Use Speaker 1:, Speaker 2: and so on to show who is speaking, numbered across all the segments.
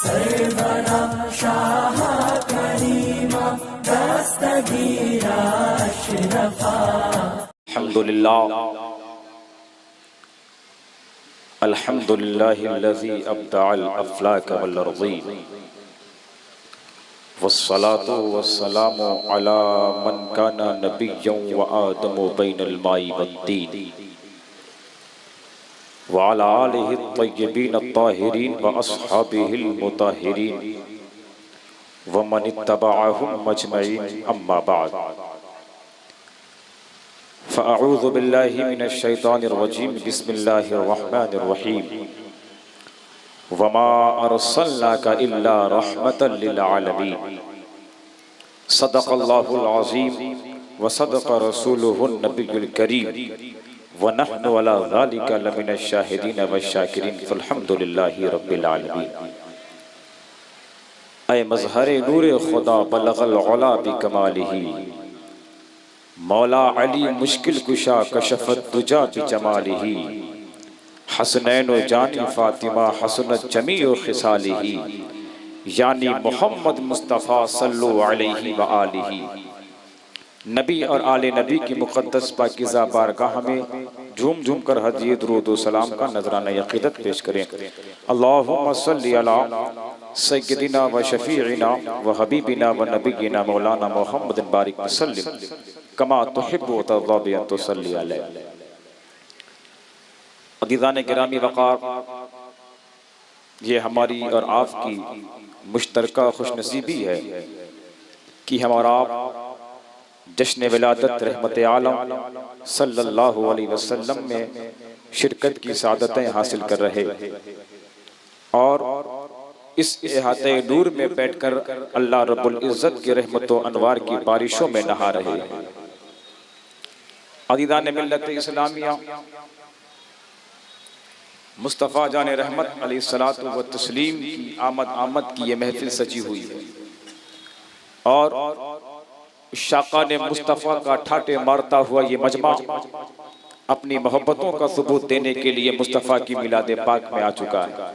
Speaker 1: सरवरा शाह करीमा दस्तगीरा अशरफा।
Speaker 2: अल्हम्दुलिल्लाह अल्हम्दुलिल्लाहिल्लज़ी अब्दअल अफ़लाक वल अर्ज़ीन वस्सलातु वस्सलामु अला मन काना नबिय्यन व आदमु बैनल माई वद्दीन व अला आलिहि त्तय्यबीन अत्ताहिरीन व अस्हाबिहिल मुताहिरीन व मन इत्तबअहुम अजमईन अम्मा बाद। फ़अऊज़ु बिल्लाहि मिनश शैतानिर रजीम बिस्मिल्लाहिर रहमानिर रहीम वमा अर्सलनाका इल्ला रहमतल लिल आलमीन। सदक़ल्लाहुल अज़ीम व सदक़ रसूलुहुन नबियुल करीम व नहनु अला ज़ालिका लमिनश शाहिदीन वश्शाकिरीन अल्हम्दुलिल्लाहि रब्बिल आलमीन। ऐ मज़हरे नूरे खुदा बलगल उला बिकमालिही मौला अली मुश्किल कुशा कशफत दुजा बिजमालिही हसनैनो जानी फातिमा हसनत जमीउ खिसालिही यानी मोहम्मद मुस्तफ़ा सल्लु अलैहि व आलिही। नबी और आले नबी की मुक़द्दस पाकीज़ा बारगाह में झूम झूम कर हदिये दुरूद व सलाम का नजराना अक़ीदत पेश करें। अल्लाहुम्मा सल्लि अला सय्यदिना व शफ़ीइना व हबीबिना व नबिय्यिना मौलाना मुहम्मदिन बारिक वसल्लिम कमा तुहिब्बु व तर्ज़ा अन तुसल्ली अलैहि। अज़ीज़ान गिरामी वक़ार, ये हमारी और आपकी मुश्तरका खुशनसीबी है कि हमारा आप जश्न विलादत रहमत आलम सल्लल्लाहु अलैहि वसल्लम में शिरकत की सादतें हासिल कर रहे और इस इहाते नूर में बैठकर अल्लाह रब्बुल इज़्ज़त की रहमत व अनवार की बारिशों में नहा रहे। अज़ीज़ान मिल्लत इस्लामिया, मुस्तफ़ा जान रहमत अलैहिस्सलातु व तस्लीम की आमद की ये महफिल सजी हुई है और शाका ने मुस्तफ़ा का ठाटे मारता हुआ ये मजमा अपनी मोहब्बतों का सबूत देने के लिए मुस्तफ़ा की मिलाद पाक में आ चुका है।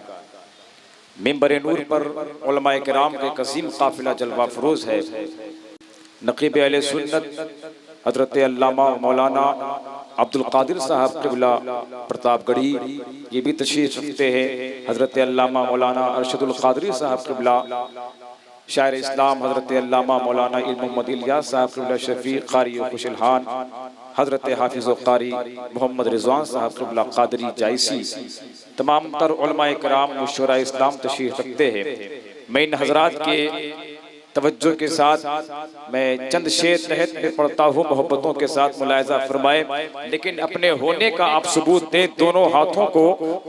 Speaker 2: मिंबर नूर पर उलमाए किराम के कसीम काफिला जलवा फरोज है। नक़ीब अहले सुन्नत हज़रत अल्लामा मौलाना अब्दुल कादिर साहब क़िबला प्रतापगढ़ी ये भी तशरीफ़ रखते हैं। हज़रत अल्लामा मौलाना अरशदुल क़ादरी साहब क़िबला, शायर इस्लाम हज़रत अल्लामा मौलाना मोहम्मद इलियास साहब क़िबला शफ़ी क़ारी खुशलहान, हज़रत हाफिज़ क़ारी मोहम्मद रिज़वान साहब क़िबला क़ादरी जायसी, तमाम तर उलमाए किराम मुशरा इस्लाम तशरीफ़ रखते हैं। मैं इन हज़रात के तवज्जो के साथ मैं चंद शेर तहत में पढ़ता हूँ, मोहब्बतों के साथ मुलायजा फरमाए, लेकिन अपने होने का आप सबूत दें। दोनों हाथों को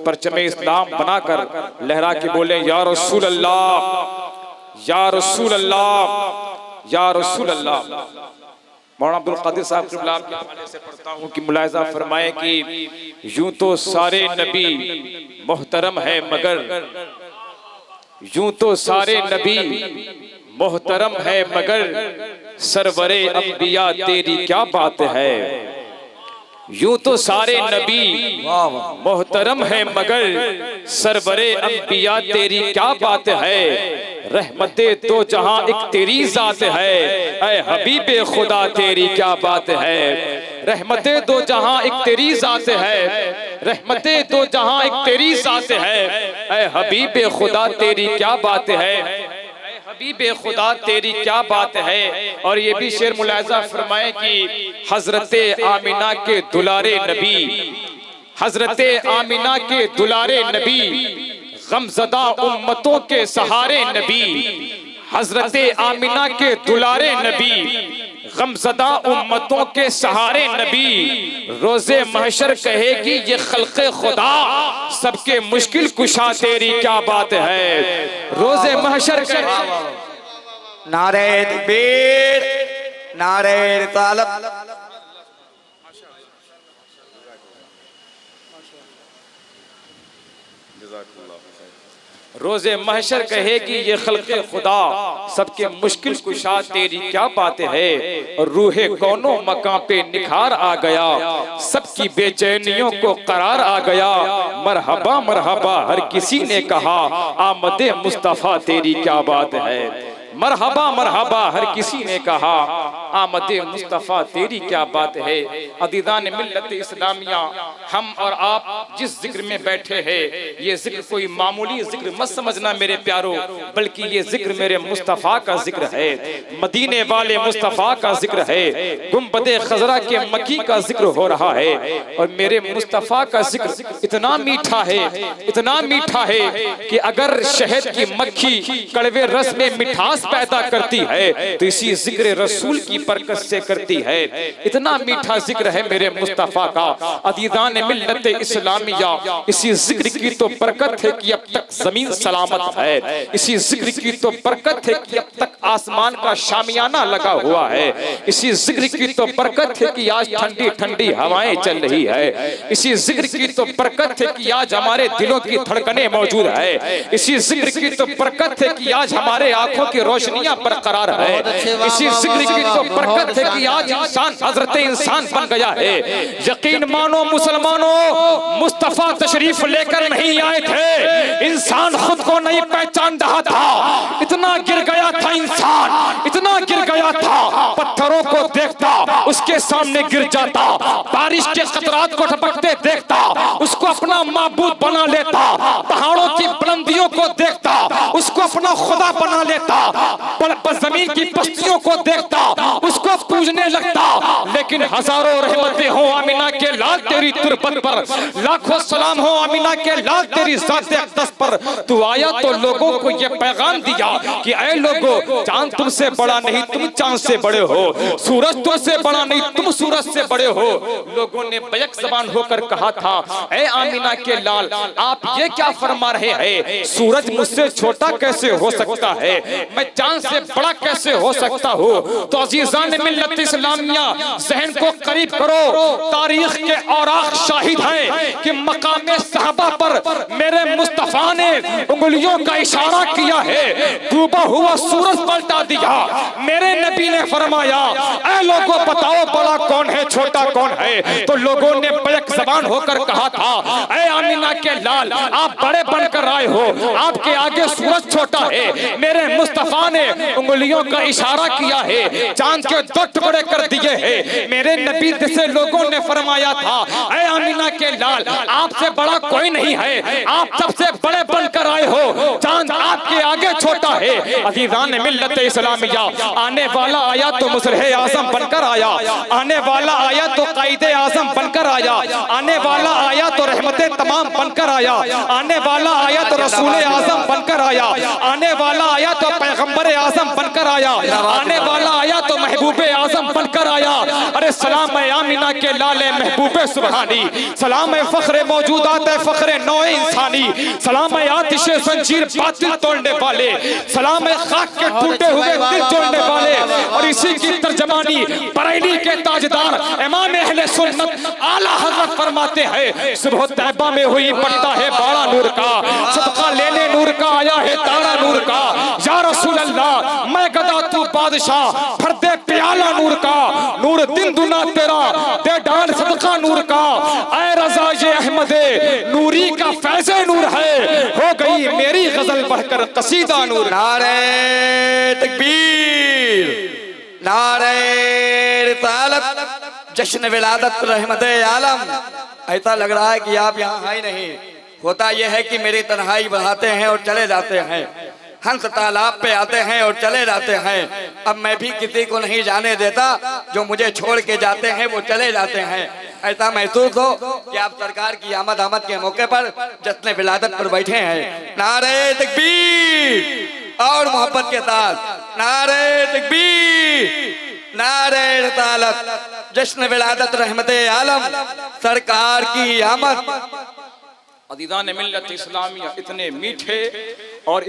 Speaker 2: परचमे इस्लाम बनाकर लहरा के बोले या रसूल अल्लाह, या रसूल अल्लाह, या रसूल अल्लाह। मौलाना अब्दुल कादिर साहब क़िबला के हवाले से पढ़ता हूँ कि मुलायजा फरमाए कि यूं तो सारे नबी मोहतरम है मगर, यूं तो सारे नबी मोहतरम है मगर सरवरे अंबिया तेरी क्या बात है। यूं तो सारे नबी मोहतरम है मगर सरवरे अंबिया तेरी क्या बात है। रहमते दो जहां एक तेरी जात है, ऐ हबीबे खुदा तेरी क्या बात है। रहमते दो जहां एक तेरी जात है, रहमते दो जहां एक तेरी जात है, ऐ हबीबे खुदा तेरी क्या बात है, हबीबे खुदा तेरी क्या बात है। और ये भी शेर मुलायजा फरमाए कि हजरते आमिना के दुलारे नबी, हजरते आमिना के दुलारे नबी, गमज़दा उम्मतों के सहारे नबी, हजरते आमिना के दुलारे नबी, गमज़दा उम्मतों के सहारे नबी। रोज़े महशर कहेगी ये खल्क़े खुदा सबके मुश्किल कुशा तेरी क्या बात है। रोज़े महशर कहेगी
Speaker 3: नारे तकबीर, नारे रिसालत।
Speaker 2: रोजे महशर कहेगी ये खल्क़े खुदा सबके मुश्किल कुशा तेरी क्या बात है। और रूहे कौनो मकाम पे निखार आ गया, सबकी बेचैनियों को करार आ गया। मरहबा मरहबा हर किसी ने कहा, आमदे मुस्तफ़ा तेरी क्या बात है। मरहबा मरहबा हर किसी ने कहा, आमदे मुस्तफ़ा तेरी क्या बात है। अदीदान मिल्लत इस्लामिया, हम और आप जिस जिक्र में बैठे हैं, ये जिक्र कोई मामूली जिक्र मत समझना मेरे प्यारो, बल्कि ये जिक्र मेरे मुस्तफ़ा का जिक्र है, मदीने वाले मुस्तफ़ा का जिक्र है, गुंबदे खजरा के मक्की का जिक्र हो रहा है। और मेरे मुस्तफ़ा का जिक्र इतना मीठा है, इतना मीठा है कि अगर शहद की मक्खी कड़वे रस में मिठास पैदा करती है तो इसी जिक्र रसूल की बरकत से करती है। इतना मीठा जिक्र है मेरे मुस्तफ़ा का। अदीदान मिल्लत इस्लामिया, इसी जिक्र की तो बरकत है कि अब तक जमीन सलामत है। इसी जिक्र की तो बरकत है कि अब तक आसमान का शामियाना लगा हुआ है। इसी जिक्र की तो बरकत है कि आज ठंडी ठंडी हवाएं चल रही है। इसी जिक्र की तो बरकत है कि आज हमारे दिलों की धड़कनें मौजूद है। इसी जिक्र की तो बरकत है कि आज हमारे आंखों की रोशनियां बरकरार है। इसी जिक्र की तो बरकत है कि आज इंसान हजरत इंसान बन गया है। यकीन मानो मुसलमानों, मुस्तफा तशरीफ लेकर नहीं आए थे, इंसान खुद को नहीं पहचान रहा था। इतना गिर गया था इंसान, इतना गिर गया था, पत्थरों को देखता उसके सामने गिर जाता, बारिश के कतरात को टपकते देखता उसको अपना माबूद बना लेता, पहाड़ों की बुलंदियों को देखता उसको अपना खुदा बना लेता, जमीन की बस्तियों को देखता उसको पूजने लगता। लेकिन हजारों रहमतें हो आमिना के लाल तेरी तुरबत पर, लाखों सलाम हो आमिना के लाल तेरी ज़ात अक़दस पर। तू आया तो लोगों को ये पैगाम दिया कि ऐ लोगों, चांद तुमसे बड़ा नहीं, तुम चांद से बड़े हो, सूरज तुमसे बड़ा नहीं, तुम सूरज से बड़े हो। लोगों ने बैक ज़बान होकर कहा था, ऐ आमिना के लाल, आप ये क्या फरमा रहे हैं, सूरज मुझसे छोटा कैसे हो सकता है, मैं चांद से बड़ा कैसे हो सकता हूँ। तो अजीज़ान मिल्लत इस्लामिया, ज़हन को करीब करो, तारीख के औराख शाहिद हैं कि मकाम सहाबा पर मेरे मुस्तफ़ा ने उंगलियों का इशारा किया है, डूबा हुआ सूरज पलटा दिया। मेरे नबी ने फरमाया, ऐ लोगों बताओ बड़ा कौन है, छोटा कौन है। तो लोगों ने बैक ज़बान होकर कहा था, ऐ आमिना के लाल, आप बड़े बनकर आए हो, आपके आगे सूरज छोटा है। मेरे मुस्तफ़ा ने उंगलियों का इशारा किया है, चांद के दो टुकड़े कर दिए हैं। मेरे नबी से लोगों ने फरमाया था, ऐ आमिना के लाल, आपसे बड़ा कोई नहीं है, आप सबसे बड़े बनकर आए हो, चांद आपके आगे छोटा है। अज़ीज़ान मिल्लत इस्लामिया, आने वाला आया तो मुसलह आज़म बनकर आया, आने वाला आया तो कायदे आज़म बनकर आया, आने वाला आया तो रहमतें तमाम बनकर आया, आने वाला आया तो रसूल आज़म बनकर आया, आने वाला आया तो पैगंबर आज़म बनकर आया, आने वाला आया तो महबूब आज़म बनकर आया। अरे सलाम है आमिना के लाले महबूबे सुबहानी, सलाम है फख्रे मौजूदात है फख्रे नौए इंसानी, सलाम है आतिशे ज़ंजीर बातिल तोड़ने वाले, सलाम है खाक के टूटे हुए दिल जोड़ने वाले। और इसी की तर्जमानी बरेली के ताजदार इमाम अहले सुन्नत आला हज़रत फरमाते हैं, सुबह तैबा में हुई पड़ता है बाड़ा नूर का, सदका लेने नूर का आया है तारा नूर का। या रसूल अल्लाह, मैं गदा तू बादशाह, भर दे प्याला नूर का, नूर दिन दुना तेरा, दे डाल सदका नूर का। ऐ रज़ा ये अहमदे नूरी का फैज़े नूर है, हो गई मेरी गजल बढ़कर कसीदा नूर।
Speaker 3: नारे तकबीर, नारे रिसालत, जश्न विलादत रहमते आलम। ऐसा लग रहा है कि आप यहाँ है नहीं, होता यह है कि मेरी तन्हाई बढ़ाते हैं और चले जाते हैं, हंस तालाब पे आते हैं और चले जाते हैं। अब मैं भी किसी को नहीं जाने देता, जो मुझे छोड़ के जाते हैं वो चले जाते हैं। ऐसा महसूस हो कि आप सरकार की आमद के मौके पर जश्न विलादत पर बैठे हैं। नारे तकबीर और मोहब्बत के साथ, नारे तकबीर, नारे रिसालत, जश्न विलादत रहमते आलम, सरकार की आमद।
Speaker 2: अदीदान मिल्लत इस्लामिया, इतने मीठे और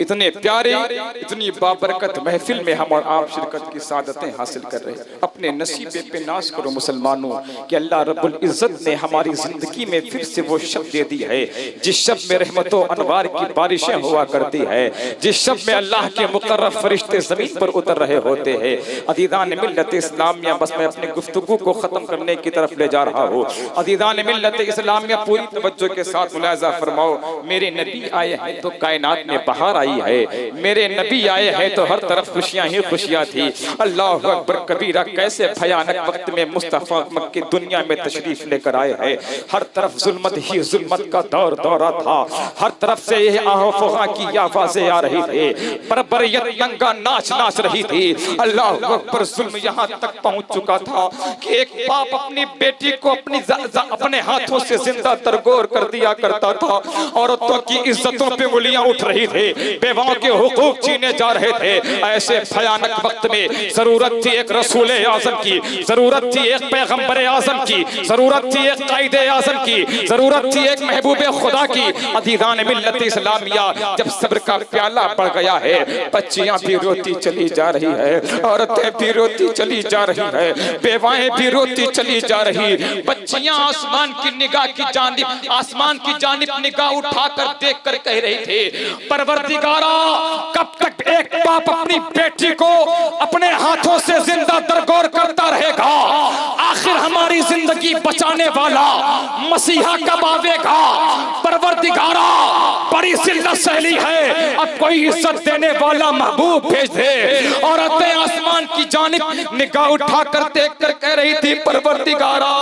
Speaker 2: इतने प्यारे इतनी बाबरकत महफिल में हम और आप शिरकत की सादतें हासिल कर रहे हैं। अपने नसीबे पे नाज करो मुसलमानों कि अल्लाह रब्बुल इज्जत ने हमारी जिंदगी में फिर से वो शब दे दी है जिस शब में रहमतों अनवार की बारिशें हुआ करती है, जिस शब में अल्लाह के मुकर्रब फरिश्ते जमीन पर उतर रहे होते हैं। अज़ीज़ान मिल्लत इस्लामिया, बस मैं अपनी गुफ्तगू को खत्म करने की तरफ ले जा रहा हूँ। अज़ीज़ान मिल्लत इस्लामिया, पूरी तवज्जो के साथ मुलाज़ा फरमाओ। मेरे नबी आए हैं तो कायनात में बहार आई है, मेरे नबी आए हैं तो हर तरफ खुशियां ही खुशियां थी। अल्लाह अकबर कबीरा, कैसे भयानक वक्त में मुस्तफा मक्की दुनिया में तशरीफ लेकर आए हैं। हर तरफ जुल्मत ही जुल्मत का दौर दौरा था, हर तरफ से ये आफ़ा की आवाज़ें आ रही थी, बरबरियत यंगा नाच नाच रही थी। अल्लाह अकबर, जुल्म यहाँ तक पहुँच चुका था कि एक बाप अपनी बेटी को अपने हाथों से जिंदा तरगोर कर दिया करता था। औरतों की इज्जतों पे उंगलियां उठ रही थी, बेवाओं के हुकूक छीने जा रहे थे। ऐसे भयानक वक्त में जरूरत थी एक रसूल आज़म की, जरूरत थी एक पैगंबर आज़म की, जरूरत थी एक कायद आज़म की, जरूरत थी एक महबूब खुदा की। अज़ीज़ान मिल्लत इस्लामिया, जब सब्र का प्याला बढ़ गया है, बच्चियां भी रोती चली जा रही है, औरतें भी रोती चली जा रही है, बेवाएं भी रोती चली जा रही। बच्चियां आसमान की निगाह की जानिब, आसमान की जानिब निगाह उठाकर देखकर कह रही थी, परवरदिगारा कब तक एक बाप अपनी बेटी को अपने हाथों से जिंदा दरगोर करता रहेगा? आखिर हमारी जिंदगी बचाने वाला मसीहा कब आवेगा? परवरदिगारा बड़ी जिल्लत सहली है, अब कोई इज्जत देने वाला महबूब भेज दे। औरतें आसमान की जानिब निगाह उठाकर देखकर कह रही थी, परवरदिगारा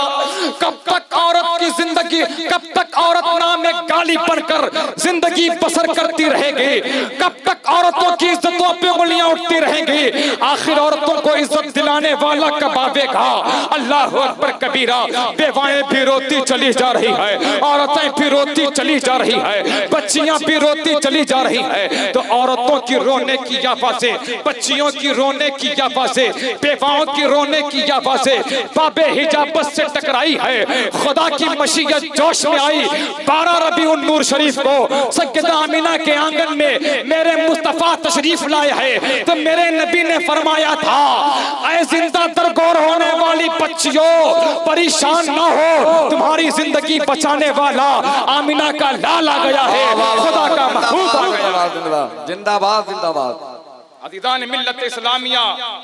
Speaker 2: कब तक औरत की जिंदगी, कब तक औरत नाम एक गाली बनकर जिंदगी बसर करती रहेगी? कब तक औरतों की इज्जतों पे उंगलियां उठती रहेंगी? आखिर औरतों को इज्जत दिलाने वाला कब आवेगा? अल्लाह अकबर कबीरा, बेवाएं भी रोती चली जा रही है, औरतें भी रोती चली जा रही है, बच्चियां भी रोती चली जा रही है। तो औरतों की रोने की आवाज़ें, बच्चियों की रोने की आवाज़ें, बेवाओं की रोने की आवाज़ें बाबे हिजाबत से टकराई है। खुदा की मशीयत जोश में आई। 12 रबीउन नूर शरीफ को सैयदा आमिना के आंगन में मेरे मुस्तफा तशरीफ लाए हैं, तो मेरे नबी ने फरमाया था, ऐ जिंदा दरगोर होने वाली बच्चियों, परेशान ना हो, तुम्हारी जिंदगी बचाने वाला आमिना का लाल आ गया है, खुदा का महबूब आ गया।
Speaker 3: जिंदाबाद जिंदाबाद।
Speaker 2: अज़ीज़ान मिल्लत इस्लामिया,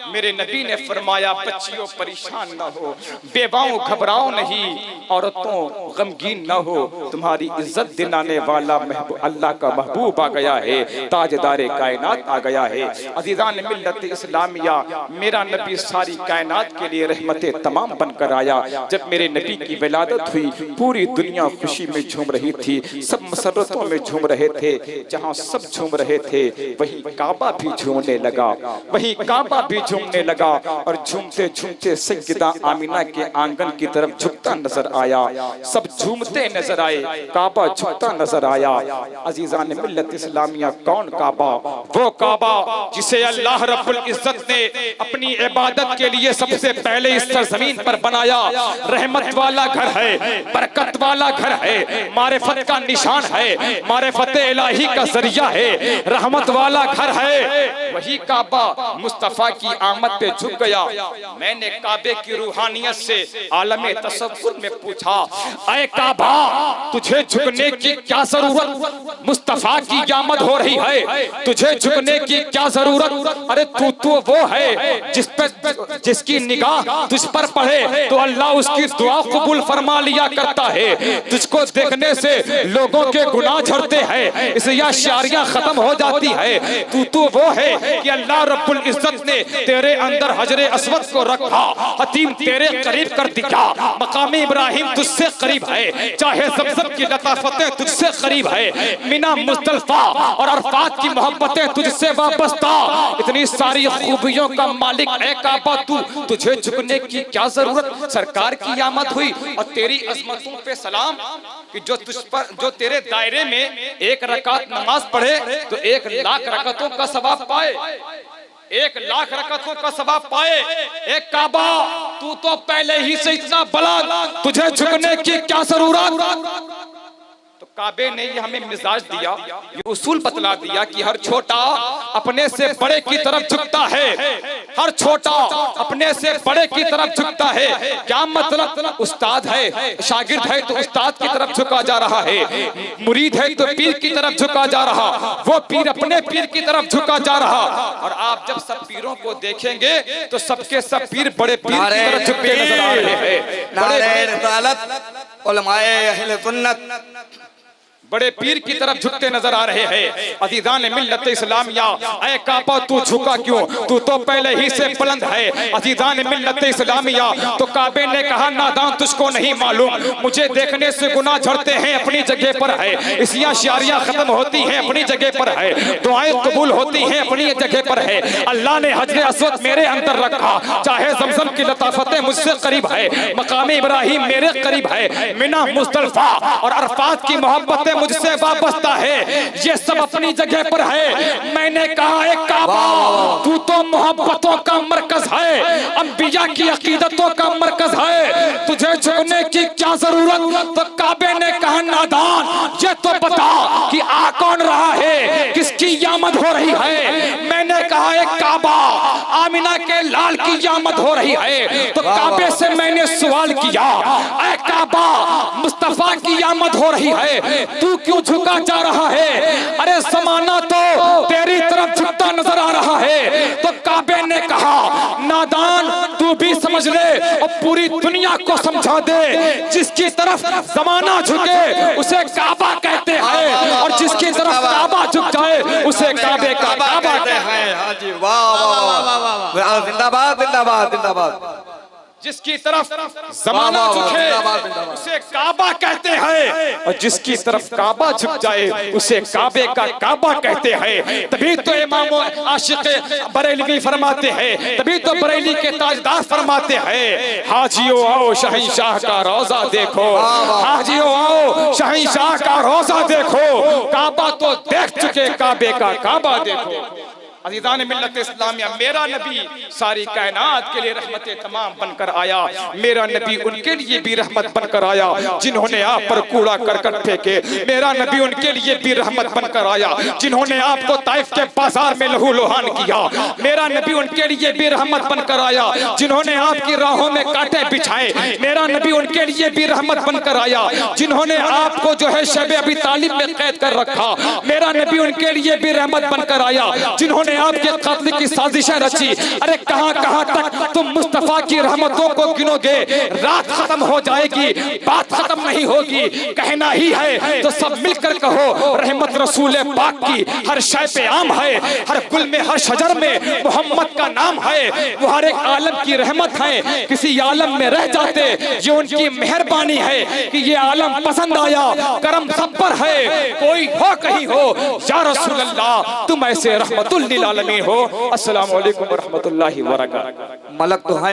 Speaker 2: मेरे नबी ने फरमाया, बच्चियों परेशान ना हो, बेवाओं घबराओ नहीं, औरतों गमगीन ना हो, तुम्हारी इज्जत दिलाने वाला अल्लाह का महबूब आ गया है, ताजदारे कायनात आ गया है। अज़ीज़ान मिल्लत इस्लामिया, मेरा नबी सारी कायनात के लिए रहमत तमाम बनकर आया। जब मेरे नबी की विलादत हुई, पूरी दुनिया खुशी में झूम रही थी, सब मसरतों में झूम रहे थे। जहाँ सब झूम रहे थे वहीं काबा भी झूमने लगा, वहीं काबा भी झूमने लगा। और झूमते झूमते सैयदा आमिना के आंगन की तरफ झुकता नजर आया, सब झूमते नजर आए, काबा झुकता नजर आया। अज़ीज़ान मिल्लत इस्लामिया, कौन काबा? वो काबा जिसे अल्लाह रब्बुल इज्जत ने अपनी इबादत के लिए सबसे पहले इस सरजमीन पर बनाया। रहमत वाला घर है, बरकत वाला घर है, मारिफत का निशान है, मारिफत इलाही का जरिया है, रहमत वाला घर है। वही काबा मुस्तफा की आमद पे झुक गया। मैंने काबे की रूहानियत से आलमे तसव्वुर में पूछा, ऐ काबा तुझे झुकने की क्या जरूरत? मुस्तफा की आमद हो रही है, तुझे झुकने की क्या जरूरत? अरे तू तो वो है जिसकी निगाह तुझ पर पड़े तो अल्लाह उसकी दुआ कबूल फरमा लिया करता है। तुझको देखने से लोगों के गुनाह झड़ते हैं, इसलिए शारियां खत्म हो जाती है। तू तो वो है कि अल्लाह रब्बुल इज्जत ने तेरे अंदर हजरे अस्वद को रखा, हतीम तेरे करीब कर दिया। मकाम इब्राहिम तुझसे करीब है, चाहे ज़मज़म की लताफतें तुझसे करीब है, मिना मुज़दलिफ़ा और अरफात की मोहब्बतें तुझसे वाबस्ता। इतनी सारी खूबियों का मालिक ऐ काबा तू, तुझे झुकने की क्या जरूरत? सरकार की आमद हुई और तेरी अज़मतों पे सलाम कि जो तुझ पर, जो तेरे दायरे में एक रकात नमाज पढ़े तो 1 लाख रकातों का सवाब पाए, 1 लाख रकातों का सवाब पाए। एक काबा तू तो पहले ही से इतना बड़ा, तुझे झुकने की क्या जरूरत? तो काबे ने ये हमें मिजाज दिया, ये उसूल बतला दिया कि हर छोटा अपने से बड़े की तरफ झुकता है, हर छोटा अपने से बड़े की तरफ झुकता है। क्या मतलब? उस्ताद है, शागिर्द है तो उस्ताद की तरफ झुका जा रहा है, मुरीद है तो पीर की तरफ झुका जा रहा, वो पीर अपने पीर की तरफ झुका जा रहा। और आप जब सब पीरों को देखेंगे तो सबके सब पीर बड़े पीर की तरफ झुकते नजर आ रहे हैं।
Speaker 3: नारे रिसालत उलमाए अहले सुन्नत
Speaker 2: बड़े पीर की तरफ झुकते नजर आ रहे हैं। अजीजान मिल्लत इस्लामिया, ऐ काबा तू झुका क्यों, तू तो पहले ही से बुलंद है। अजीजान मिल्लत इस्लामिया, तो काबे ने कहा नादान तुझको नहीं मालूम, मुझे देखने से गुनाह झड़ते हैं अपनी जगह पर है, इसियां शारियां खत्म होती हैं अपनी जगह पर है, दुआएं कबूल होती हैं अपनी जगह पर है। अल्लाह ने हजरे अस्वद मेरे अंदर रखा, चाहे जमजम की लताफतें मुझसे करीब है, मकाम इब्राहिम मेरे करीब है, मिना मुज़दलिफा और अरफात की मोहब्बतें मुझसे वाबस्ता है, ये सब अपनी जगह पर है। मैंने कहा एक काबा तू तो मोहब्बतों का मरकज है, अंबिया की अकीदतों का मरकज है, तुझे झुकने की क्या जरूरत। तो काबे ने कहा नादान ये तो बता कि आ कौन रहा है, किसकी आमद हो रही है। मैंने कहा एक काबा आमिना के लाल की आमद हो रही है। तो काबे से मैंने सवाल किया, ऐ काबा मुस्तफा की आमद हो रही है, तू क्यों झुका जा रहा है। अरे जमाना तो तेरी तरफ झुकता नजर आ रहा है। तो काबे ने कहा नादान तू भी समझ ले और पूरी दुनिया को समझा दे, जिसकी तरफ जमाना झुके उसे काबा कहते हैं, और जिसकी तरफ काबा झुक जाए उसे काबे का काबा कहते हैं।
Speaker 3: हाँ जी, वाह वाह वाह, जिंदाबाद जिंदाबाद जिंदाबाद।
Speaker 2: जिसकी तरफ जमाना झुके उसे काबा कहते हैं, और जिसकी तरफ काबा झुक जाए उसे काबे का काबा कहते हैं। तभी तो इमाम आशिक बरेलवी फरमाते हैं, तभी तो बरेली के ताजदार फरमाते हैं, हाजियो आओ शहंशाह का रोजा देखो, हाजियो आओ शहंशाह का रोजा देखो, काबा तो देख चुके काबे का काबा देखो। अज़ीज़ान मिल्लत इस्लामिया, मेरा नबी सारी कायनात के लिए रहमत तमाम बनकर आया, मेरा नबी उनके लिए भी रहमत बनकर आया जिन्होंने आप पर कूड़ा करकट फेंके, मेरा नबी उनके लिए भी रहमत बनकर आया जिन्होंने आपको ताइफ के बाजार में लहू लुहान किया, मेरा नबी उनके लिए भी रहमत बनकर आया जिन्होंने आपकी राहों में कांटे बिछाए, मेरा नबी उनके लिए भी रहमत बनकर आया जिन्होंने आपको जो है शब अबी तालिब में कैद कर रखा, मेरा नबी उनके लिए भी रहमत बनकर आया जिन्होंने आपके कत्ल की साजिशें रची। अरे कहां कहां तक तुम मुस्तफा की रहमतों को गिनोगे, रात खत्म हो जाएगी बात खत्म नहीं होगी, कहना ही है तो सब मिलकर कहो रहमत रसूल पाक की हर शय पे आम है, हर गुल में हर शजर में मोहम्मद का नाम है, वो हर एक आलम की रहमत है, किसी आलम में रह जाते ये उनकी मेहरबानी है कि ये आलम पसंद आया, करम सब पर है, कोई हो कहीं हो या रसूल अल्लाह तुम ऐसे रहमतुल लिल आलमीन हो। अस्सलामु अलैकुम व रहमतुल्लाहि व बरकातहू।
Speaker 3: मलक तो है।